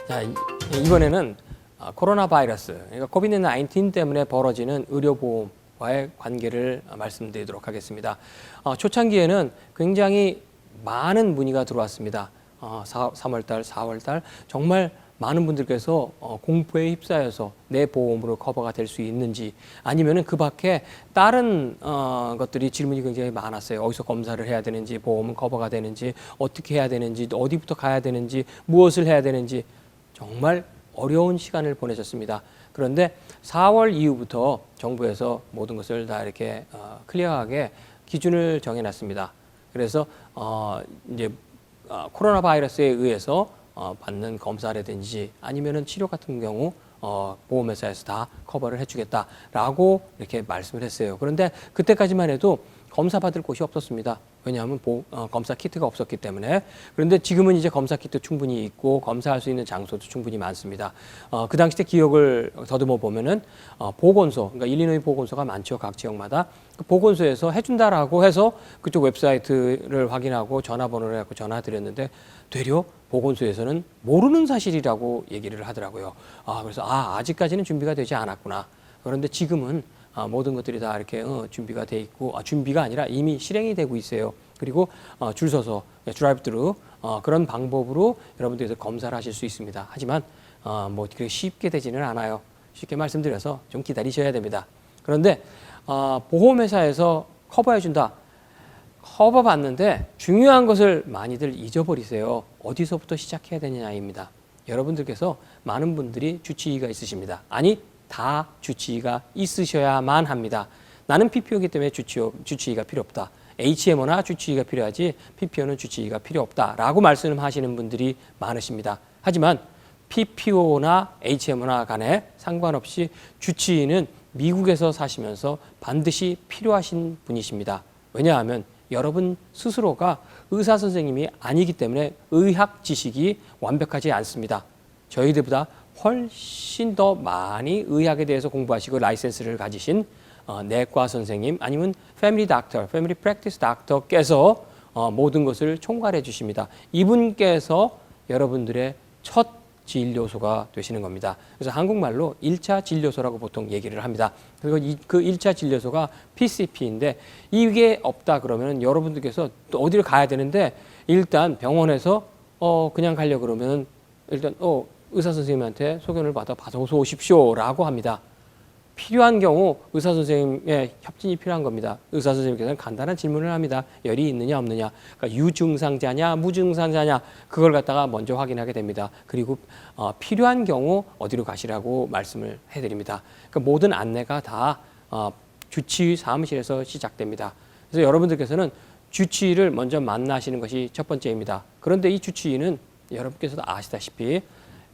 자, 이번에는 코로나 바이러스, 그러니까 코비드-19 때문에 벌어지는 의료보험과의 관계를 말씀드리도록 하겠습니다. 초창기에는 굉장히 많은 문의가 들어왔습니다. 3월달, 4월달 정말 많은 분들께서 공포에 휩싸여서 내 보험으로 커버가 될 수 있는지, 아니면은 그 밖에 다른 것들이 질문이 굉장히 많았어요. 어디서 검사를 해야 되는지, 보험은 커버가 되는지, 어떻게 해야 되는지, 어디부터 가야 되는지, 무엇을 해야 되는지 정말 어려운 시간을 보내셨습니다. 그런데 4월 이후부터 정부에서 모든 것을 다 이렇게 클리어하게 기준을 정해놨습니다. 그래서 이제 코로나 바이러스에 의해서 받는 검사라든지 아니면은 치료 같은 경우 보험회사에서 다 커버를 해주겠다라고 이렇게 말씀을 했어요. 그런데 그때까지만 해도 검사 받을 곳이 없었습니다. 왜냐하면 검사 키트가 없었기 때문에. 그런데 지금은 이제 검사 키트 충분히 있고 검사할 수 있는 장소도 충분히 많습니다. 그 당시 때 기억을 더듬어 보면은 보건소, 그러니까 일리노이 보건소가 많죠. 각 지역마다. 그 보건소에서 해준다라고 해서 그쪽 웹사이트를 확인하고 전화번호를 갖고 전화드렸는데 되려 보건소에서는 모르는 사실이라고 얘기를 하더라고요. 그래서 아직까지는 준비가 되지 않았구나. 그런데 지금은 모든 것들이 다 이렇게 준비가 돼 있고, 준비가 아니라 이미 실행이 되고 있어요. 그리고 줄 서서 드라이브 트루 그런 방법으로 여러분들께서 검사를 하실 수 있습니다. 하지만 뭐 그렇게 쉽게 되지는 않아요. 쉽게 말씀드려서 좀 기다리셔야 됩니다. 그런데 보험회사에서 커버해 준다. 커버 받는데 중요한 것을 많이들 잊어버리세요. 어디서부터 시작해야 되느냐입니다. 여러분들께서 많은 분들이 주치의가 있으십니다. 아니, 다 주치의가 있으셔야만 합니다. 나는 PPO이기 때문에 주치의가 필요 없다. HMO나 주치의가 필요하지 PPO는 주치의가 필요 없다라고 말씀하시는 분들이 많으십니다. 하지만 PPO나 HMO나 간에 상관없이 주치의는 미국에서 사시면서 반드시 필요하신 분이십니다. 왜냐하면 여러분 스스로가 의사 선생님이 아니기 때문에 의학 지식이 완벽하지 않습니다. 저희들보다 훨씬 더 많이 의학에 대해서 공부하시고 라이센스를 가지신 내과 선생님 아니면 패밀리 닥터, 패밀리 프랙티스 닥터께서 모든 것을 총괄해 주십니다. 이분께서 여러분들의 첫 진료소가 되시는 겁니다. 그래서 한국말로 1차 진료소라고 보통 얘기를 합니다. 그리고 그 1차 진료소가 PCP인데 이게 없다 그러면 여러분들께서 또 어디를 가야 되는데 일단 병원에서 그냥 가려고 그러면 일단 의사 선생님한테 소견을 받아서 오십시오라고 합니다. 필요한 경우 의사 선생님의 협진이 필요한 겁니다. 의사 선생님께서는 간단한 질문을 합니다. 열이 있느냐 없느냐, 그러니까 유증상자냐 무증상자냐 그걸 갖다가 먼저 확인하게 됩니다. 그리고 필요한 경우 어디로 가시라고 말씀을 해드립니다. 그러니까 모든 안내가 다 주치의 사무실에서 시작됩니다. 그래서 여러분들께서는 주치의를 먼저 만나시는 것이 첫 번째입니다. 그런데 이 주치의는 여러분께서도 아시다시피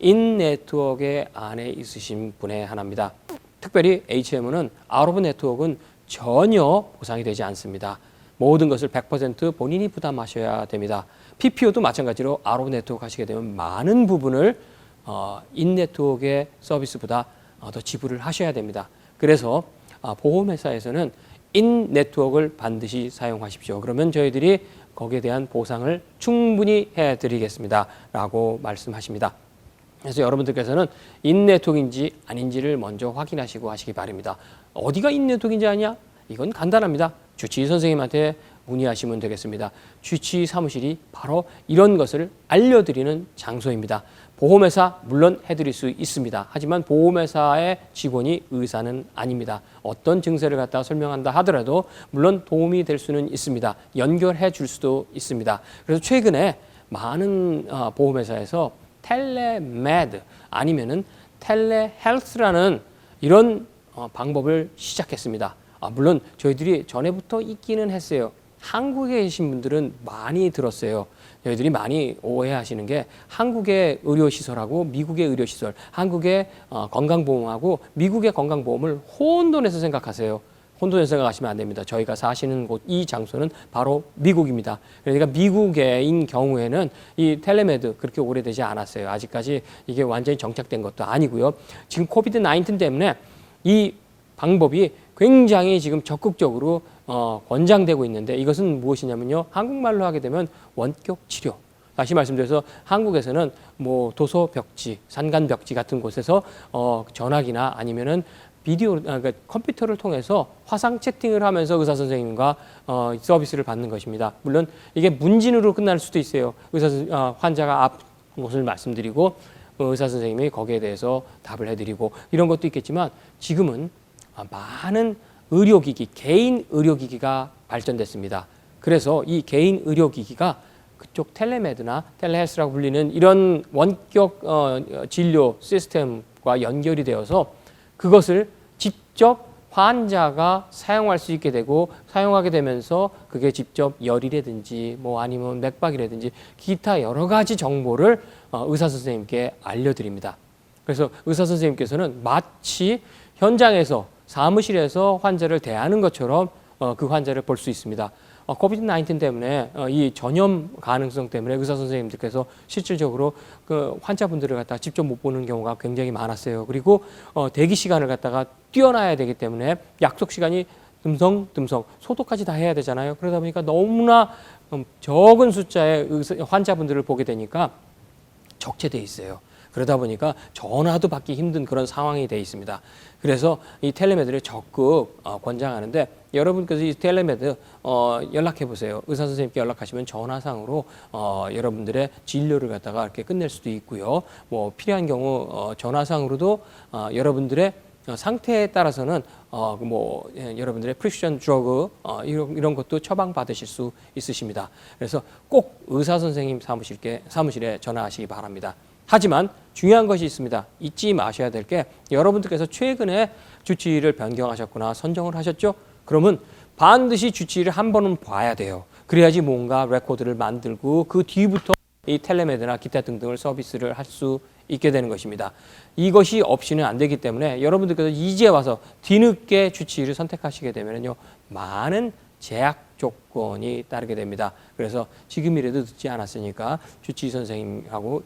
인네트워크 안에 있으신 분의 하나입니다. 특별히 HMO는 아웃 오브 네트워크는 전혀 보상이 되지 않습니다. 모든 것을 100% 본인이 부담하셔야 됩니다. PPO도 마찬가지로 아웃 오브 네트워크 하시게 되면 많은 부분을 인네트워크의 서비스보다 더 지불을 하셔야 됩니다. 그래서 보험회사에서는 인네트워크를 반드시 사용하십시오. 그러면 저희들이 거기에 대한 보상을 충분히 해드리겠습니다. 라고 말씀하십니다. 그래서 여러분들께서는 인네트워크인지 아닌지를 먼저 확인하시고 하시기 바랍니다. 어디가 인네트워크인지 아냐? 이건 간단합니다. 주치의 선생님한테 문의하시면 되겠습니다. 주치의 사무실이 바로 이런 것을 알려드리는 장소입니다. 보험회사 물론 해드릴 수 있습니다. 하지만 보험회사의 직원이 의사는 아닙니다. 어떤 증세를 갖다가 설명한다 하더라도 물론 도움이 될 수는 있습니다. 연결해 줄 수도 있습니다. 그래서 최근에 많은 보험회사에서 텔레메드 아니면은 텔레헬스라는 이런 방법을 시작했습니다. 물론 저희들이 전에부터 있기는 했어요. 한국에 계신 분들은 많이 들었어요. 저희들이 많이 오해하시는 게 한국의 의료시설하고 미국의 의료시설, 한국의 건강보험하고 미국의 건강보험을 혼돈해서 생각하세요. 혼돈해서 생각하시면 안 됩니다. 저희가 사시는 곳, 이 장소는 바로 미국입니다. 그러니까 미국인 경우에는 이 텔레메드 그렇게 오래되지 않았어요. 아직까지 이게 완전히 정착된 것도 아니고요. 지금 코비드-19 때문에 이 방법이 굉장히 지금 적극적으로 권장되고 있는데 이것은 무엇이냐면요. 한국말로 하게 되면 원격 치료. 다시 말씀드려서 한국에서는 뭐 도서 벽지, 산간 벽지 같은 곳에서 전화기나 아니면은 그러니까 컴퓨터를 통해서 화상 채팅을 하면서 의사 선생님과 서비스를 받는 것입니다. 물론 이게 문진으로 끝날 수도 있어요. 환자가 앞 것을 말씀드리고 의사 선생님이 거기에 대해서 답을 해드리고 이런 것도 있겠지만 지금은 많은 의료기기, 개인 의료기기가 발전됐습니다. 그래서 이 개인 의료기기가 그쪽 텔레메드나 텔레헬스라고 불리는 이런 원격 진료 시스템과 연결이 되어서 그것을 직접 환자가 사용할 수 있게 되고 사용하게 되면서 그게 직접 열이라든지 뭐 아니면 맥박이라든지 기타 여러 가지 정보를 의사 선생님께 알려드립니다. 그래서 의사 선생님께서는 마치 현장에서 사무실에서 환자를 대하는 것처럼 그 환자를 볼 수 있습니다. 코비드-19 때문에 이 전염 가능성 때문에 의사 선생님들께서 실질적으로 그 환자분들을 갖다가 직접 못 보는 경우가 굉장히 많았어요. 그리고 대기 시간을 갖다가 뛰어나야 되기 때문에 약속 시간이 듬성듬성 소독까지 다 해야 되잖아요. 그러다 보니까 너무나 적은 숫자의 환자분들을 보게 되니까 적체돼 있어요. 그러다 보니까 전화도 받기 힘든 그런 상황이 돼 있습니다. 그래서 이 텔레메드를 적극 권장하는데 여러분께서 이 텔레메드 연락해 보세요. 의사 선생님께 연락하시면 전화상으로 여러분들의 진료를 갖다가 이렇게 끝낼 수도 있고요. 뭐 필요한 경우 전화상으로도 여러분들의 상태에 따라서는 여러분들의 프리스크립션 드러그 이런 것도 처방 받으실 수 있으십니다. 그래서 꼭 의사 선생님 사무실에 전화하시기 바랍니다. 하지만 중요한 것이 있습니다. 잊지 마셔야 될 게 여러분들께서 최근에 주치의를 변경하셨거나 선정을 하셨죠? 그러면 반드시 주치의를 한 번은 봐야 돼요. 그래야지 뭔가 레코드를 만들고 그 뒤부터 이 텔레메드나 기타 등등을 서비스를 할 수 있게 되는 것입니다. 이것이 없이는 안 되기 때문에 여러분들께서 이제 와서 뒤늦게 주치의를 선택하시게 되면요 많은 제약 조건이 따르게 됩니다. 그래서 지금이라도 늦지 않았으니까 주치의 선생님하고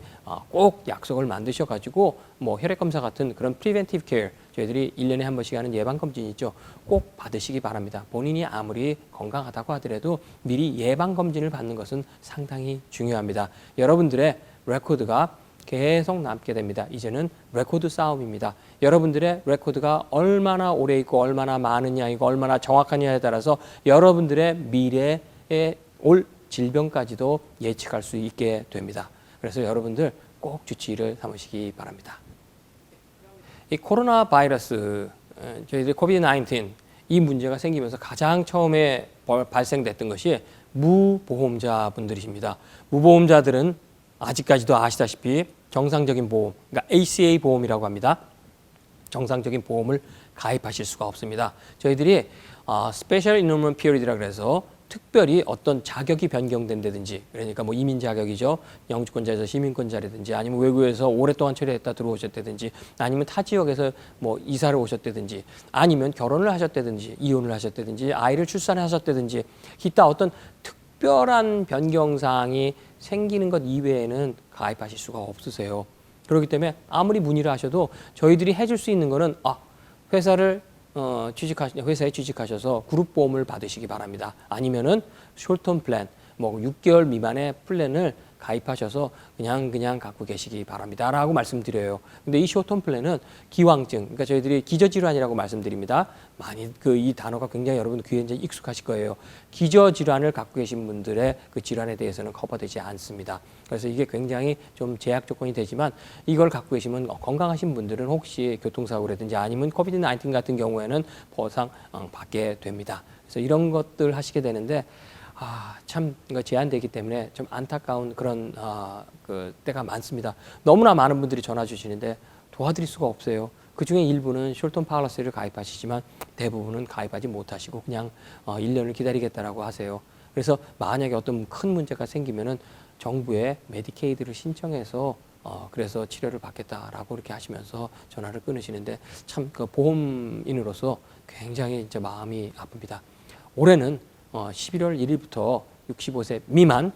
꼭 약속을 만드셔가지고 뭐 혈액검사 같은 그런 프리벤티브 케어 저희들이 1년에 한 번씩 하는 예방검진 있죠. 꼭 받으시기 바랍니다. 본인이 아무리 건강하다고 하더라도 미리 예방검진을 받는 것은 상당히 중요합니다. 여러분들의 레코드가 계속 남게 됩니다. 이제는 레코드 싸움입니다. 여러분들의 레코드가 얼마나 오래 있고 얼마나 많으냐이고 얼마나 정확하냐에 따라서 여러분들의 미래에 올 질병까지도 예측할 수 있게 됩니다. 그래서 여러분들 꼭 주치의를 삼으시기 바랍니다. 이 코로나 바이러스, 저희들 코비드-19 이 문제가 생기면서 가장 처음에 발생됐던 것이 무보험자분들이십니다. 무보험자들은 아직까지도 아시다시피 정상적인 보험, 그러니까 ACA 보험이라고 합니다. 정상적인 보험을 가입하실 수가 없습니다. 저희들이 Special Enrollment Period이라고 해서 특별히 어떤 자격이 변경된다든지, 그러니까 뭐 이민 자격이죠. 영주권자에서 시민권자라든지, 아니면 외국에서 오랫동안 처리했다 들어오셨다든지, 아니면 타 지역에서 뭐 이사를 오셨다든지, 아니면 결혼을 하셨다든지, 이혼을 하셨다든지, 아이를 출산하셨다든지, 기타 어떤 특별한 변경사항이 생기는 것 이외에는 가입하실 수가 없으세요. 그렇기 때문에 아무리 문의를 하셔도 저희들이 해줄 수 있는 거는 회사에 취직하셔서 그룹보험을 받으시기 바랍니다. 아니면은 숏텀 플랜, 뭐 6개월 미만의 플랜을 가입하셔서 그냥 갖고 계시기 바랍니다. 라고 말씀드려요. 근데 이 숏텀 플랜은 기왕증, 그러니까 저희들이 기저질환이라고 말씀드립니다. 많이 이 단어가 굉장히 여러분 귀에 이제 익숙하실 거예요. 기저질환을 갖고 계신 분들의 그 질환에 대해서는 커버되지 않습니다. 그래서 이게 굉장히 좀 제약 조건이 되지만 이걸 갖고 계시면 건강하신 분들은 혹시 교통사고라든지 아니면 코비드-19 같은 경우에는 보상 받게 됩니다. 그래서 이런 것들 하시게 되는데 참 이거 제한되기 때문에 좀 안타까운 그런 그 때가 많습니다. 너무나 많은 분들이 전화 주시는데 도와드릴 수가 없어요. 그 중에 일부는 숄텀 팔러스를 가입하시지만 대부분은 가입하지 못하시고 그냥 1년을 기다리겠다라고 하세요. 그래서 만약에 어떤 큰 문제가 생기면은 정부에 메디케이드를 신청해서 그래서 치료를 받겠다라고 이렇게 하시면서 전화를 끊으시는데 참 그 보험인으로서 굉장히 이제 마음이 아픕니다. 올해는 11월 1일부터 65세 미만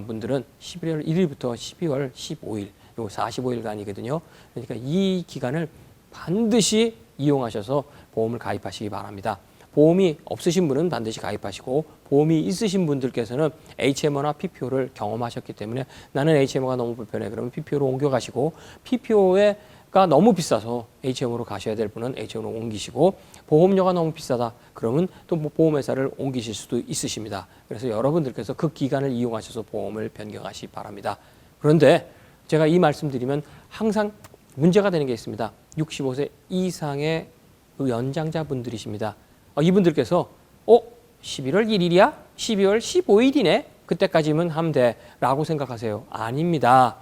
분들은 11월 1일부터 12월 15일, 요 45일간이거든요. 그러니까 이 기간을 반드시 이용하셔서 보험을 가입하시기 바랍니다. 보험이 없으신 분은 반드시 가입하시고 보험이 있으신 분들께서는 HMO나 PPO를 경험하셨기 때문에 나는 HMO가 너무 불편해. 그러면 PPO로 옮겨가시고 PPO가 너무 비싸서 HMO로 가셔야 될 분은 HMO로 옮기시고 보험료가 너무 비싸다. 그러면 또 보험회사를 옮기실 수도 있으십니다. 그래서 여러분들께서 그 기간을 이용하셔서 보험을 변경하시 바랍니다. 그런데 제가 이 말씀드리면 항상 문제가 되는 게 있습니다. 65세 이상의 연장자분들이십니다. 이분들께서 11월 1일이야? 12월 15일이네? 그때까지면 하면 돼 라고 생각하세요. 아닙니다.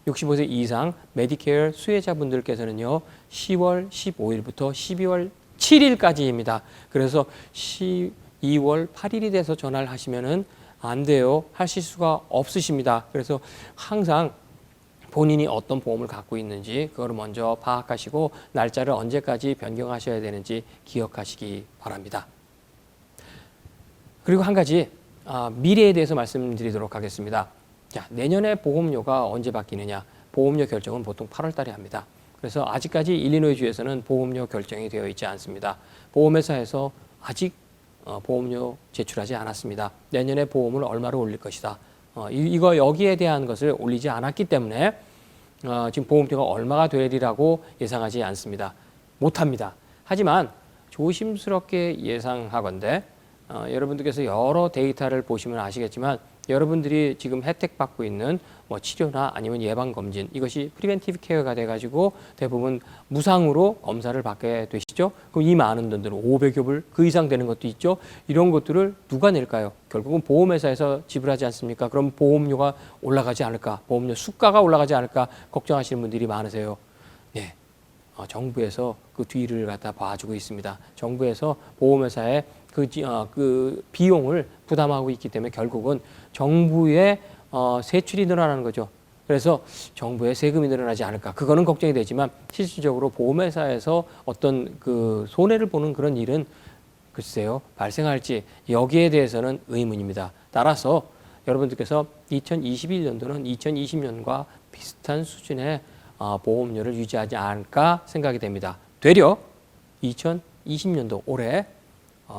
65세 이상 메디케어 수혜자분들께서는요. 10월 15일부터 12월 7일까지입니다. 그래서 12월 8일이 돼서 전화를 하시면은 안 돼요. 하실 수가 없으십니다. 그래서 항상 본인이 어떤 보험을 갖고 있는지 그걸 먼저 파악하시고 날짜를 언제까지 변경하셔야 되는지 기억하시기 바랍니다. 그리고 한 가지 미래에 대해서 말씀드리도록 하겠습니다. 자, 내년에 보험료가 언제 바뀌느냐. 보험료 결정은 보통 8월 달에 합니다. 그래서 아직까지 일리노이주에서는 보험료 결정이 되어 있지 않습니다. 보험회사에서 아직 보험료 제출하지 않았습니다. 내년에 보험을 얼마로 올릴 것이다. 이거 여기에 대한 것을 올리지 않았기 때문에 지금 보험료가 얼마가 되리라고 예상하지 않습니다. 못합니다. 하지만 조심스럽게 예상하건대 여러분들께서 여러 데이터를 보시면 아시겠지만 여러분들이 지금 혜택 받고 있는 뭐 치료나 아니면 예방 검진 이것이 프리벤티브 케어가 돼가지고 대부분 무상으로 검사를 받게 되시죠. 그럼 이 많은 돈들은 500여 불 그 이상 되는 것도 있죠. 이런 것들을 누가 낼까요? 결국은 보험회사에서 지불하지 않습니까? 그럼 보험료가 올라가지 않을까? 보험료 수가가 올라가지 않을까? 걱정하시는 분들이 많으세요. 네. 정부에서 그 뒤를 갖다 봐주고 있습니다. 정부에서 보험회사에 그 비용을 부담하고 있기 때문에 결국은 정부의 세출이 늘어나는 거죠. 그래서 정부의 세금이 늘어나지 않을까. 그거는 걱정이 되지만 실질적으로 보험회사에서 어떤 그 손해를 보는 그런 일은 글쎄요 발생할지 여기에 대해서는 의문입니다. 따라서 여러분들께서 2021년도는 2020년과 비슷한 수준의 보험료를 유지하지 않을까 생각이 됩니다. 되려 2020년도 올해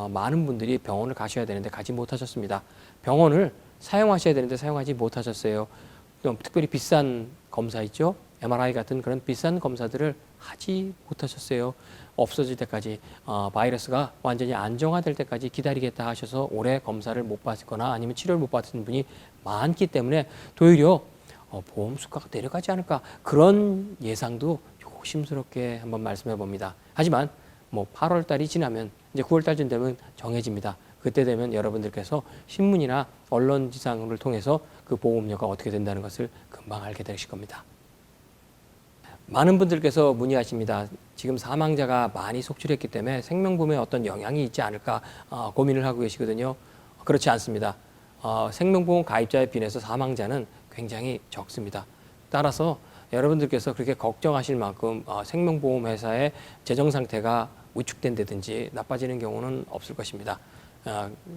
많은 분들이 병원을 가셔야 되는데 가지 못하셨습니다. 병원을 사용하셔야 되는데 사용하지 못하셨어요. 특별히 비싼 검사 있죠? MRI 같은 그런 비싼 검사들을 하지 못하셨어요. 없어질 때까지 바이러스가 완전히 안정화될 때까지 기다리겠다 하셔서 올해 검사를 못 받거나 아니면 치료를 못 받은 분이 많기 때문에 도리어 보험 수가가 내려가지 않을까 그런 예상도 조심스럽게 한번 말씀해 봅니다. 하지만 뭐 8월 달이 지나면 이제 9월 달쯤 되면 정해집니다. 그때 되면 여러분들께서 신문이나 언론지상을 통해서 그 보험료가 어떻게 된다는 것을 금방 알게 되실 겁니다. 많은 분들께서 문의하십니다. 지금 사망자가 많이 속출했기 때문에 생명보험에 어떤 영향이 있지 않을까 고민을 하고 계시거든요. 그렇지 않습니다. 생명보험 가입자에 비해서 사망자는 굉장히 적습니다. 따라서 여러분들께서 그렇게 걱정하실 만큼 생명보험 회사의 재정 상태가 위축된다든지 나빠지는 경우는 없을 것입니다.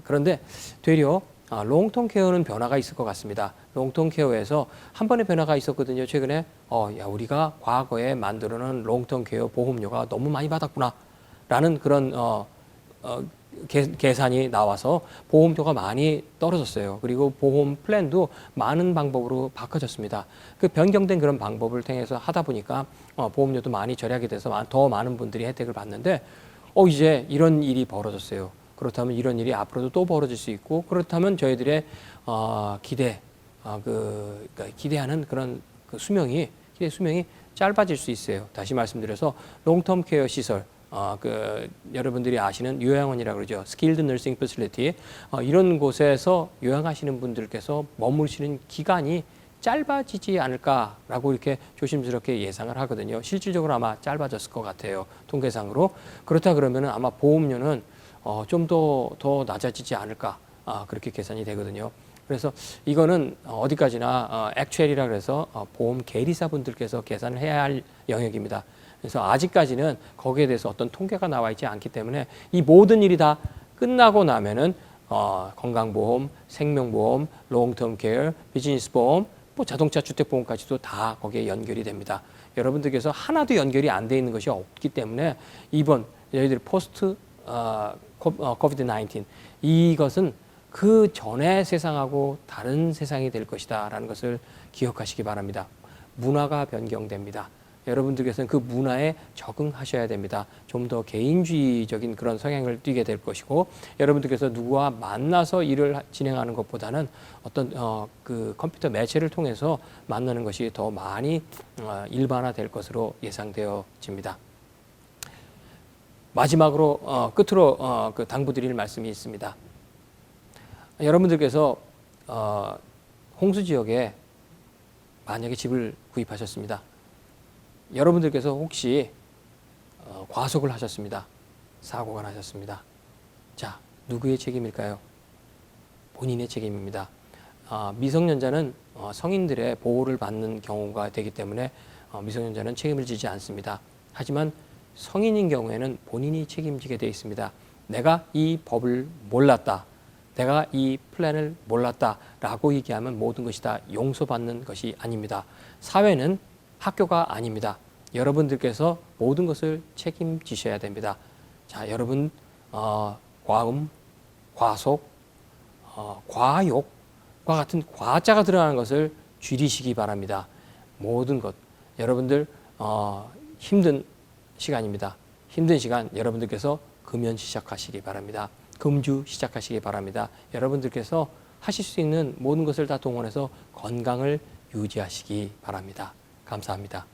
그런데 되려 롱텀 케어는 변화가 있을 것 같습니다. 롱텀 케어에서 한 번의 변화가 있었거든요. 최근에 우리가 과거에 만들어놓은 롱텀 케어 보험료가 너무 많이 받았구나 라는 그런 계산이 나와서 보험료가 많이 떨어졌어요. 그리고 보험 플랜도 많은 방법으로 바꿔졌습니다. 그 변경된 그런 방법을 통해서 하다 보니까 보험료도 많이 절약이 돼서 더 많은 분들이 혜택을 받는데 이제 이런 일이 벌어졌어요. 그렇다면 이런 일이 앞으로도 또 벌어질 수 있고 그렇다면 저희들의 기대하는 그런 기대 수명이 짧아질 수 있어요. 다시 말씀드려서 롱텀 케어 시설 여러분들이 아시는 요양원이라고 그러죠. 스킬드 너싱 패실리티 이런 곳에서 요양하시는 분들께서 머무르시는 기간이 짧아지지 않을까라고 이렇게 조심스럽게 예상을 하거든요. 실질적으로 아마 짧아졌을 것 같아요. 통계상으로. 그렇다 그러면 아마 보험료는 좀 더 낮아지지 않을까 그렇게 계산이 되거든요. 그래서 이거는 어디까지나 액추얼이라 그래서 보험 계리사 분들께서 계산을 해야 할 영역입니다. 그래서 아직까지는 거기에 대해서 어떤 통계가 나와 있지 않기 때문에 이 모든 일이 다 끝나고 나면은 건강보험, 생명보험, 롱텀 케어, 비즈니스 보험, 뭐 자동차 주택보험까지도 다 거기에 연결이 됩니다. 여러분들께서 하나도 연결이 안 돼 있는 것이 없기 때문에 이번 저희들이 포스트 COVID-19 이것은 그 전의 세상하고 다른 세상이 될 것이다라는 것을 기억하시기 바랍니다. 문화가 변경됩니다. 여러분들께서는 그 문화에 적응하셔야 됩니다. 좀 더 개인주의적인 그런 성향을 띠게 될 것이고, 여러분들께서 누구와 만나서 일을 진행하는 것보다는 어떤 그 컴퓨터 매체를 통해서 만나는 것이 더 많이 일반화될 것으로 예상되어집니다. 마지막으로 끝으로 그 당부드릴 말씀이 있습니다. 여러분들께서 홍수 지역에 만약에 집을 구입하셨습니다. 여러분들께서 혹시 과속을 하셨습니다. 사고가 나셨습니다. 자, 누구의 책임일까요? 본인의 책임입니다. 미성년자는 성인들의 보호를 받는 경우가 되기 때문에 미성년자는 책임을 지지 않습니다. 하지만 성인인 경우에는 본인이 책임지게 되어 있습니다. 내가 이 법을 몰랐다. 내가 이 플랜을 몰랐다라고 얘기하면 모든 것이 다 용서받는 것이 아닙니다. 사회는 학교가 아닙니다. 여러분들께서 모든 것을 책임지셔야 됩니다. 자, 여러분 과음, 과속, 과욕과 같은 과자가 들어가는 것을 줄이시기 바랍니다. 모든 것 여러분들 힘든 시간입니다. 힘든 시간 여러분들께서 금연 시작하시기 바랍니다. 금주 시작하시기 바랍니다. 여러분들께서 하실 수 있는 모든 것을 다 동원해서 건강을 유지하시기 바랍니다. 감사합니다.